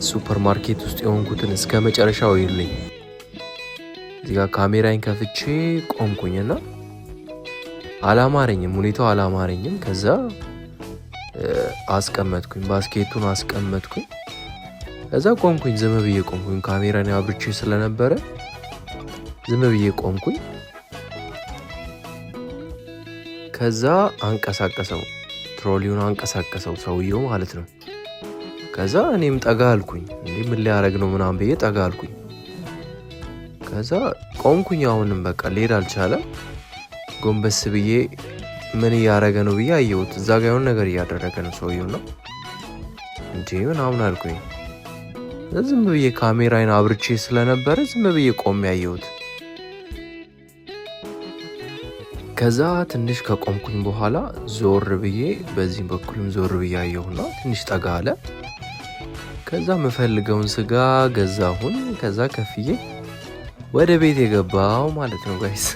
ሱፐር ማርኬት ውስጥ የሆንኩትን እስከ መጨረሻው ይልኝ። እዚህ ጋር ካሜራዬን ከፍቼ ቆምኩኝና አላማረኝም፣ ሁኔታው አላማረኝም። ከዛ አስቀመጥኩኝ፣ ባስኬቱን አስቀመጥኩኝ። ከዛ ቆምኩኝ፣ ዝም ብዬ ቆምኩኝ። ካሜራን አብርቼ ስለነበረ ዝም ብዬ ቆምኩኝ። ከዛ አንቀሳቀሰው፣ ትሮሊውን አንቀሳቀሰው ሰውየው ማለት ነው። ከዛ እኔም ጠጋ አልኩኝ፣ እንዴ ምን ሊያደርግ ነው ምናምን ብዬ ጠጋ አልኩኝ። ከዛ ቆምኩኝ። አሁንም በቃ ሊሄድ አልቻለም። ጎንበስ ብዬ ምን እያደረገ ነው ብዬ አየሁት። እዛ ጋ የሆነ ነገር እያደረገ ነው ሰውየው ነው እንዴ ምናምን አልኩኝ። ዝም ብዬ ካሜራዬን አብርቼ ስለነበረ ዝም ብዬ ቆሜ ያየሁት። ከዛ ትንሽ ከቆምኩኝ በኋላ ዞር ብዬ በዚህ በኩልም ዞር ብዬ አየሁና ትንሽ ጠጋ አለ። ከዛ የምፈልገውን ስጋ ገዛሁን። ከዛ ከፍዬ ወደ ቤት የገባው ማለት ነው ጋይስ።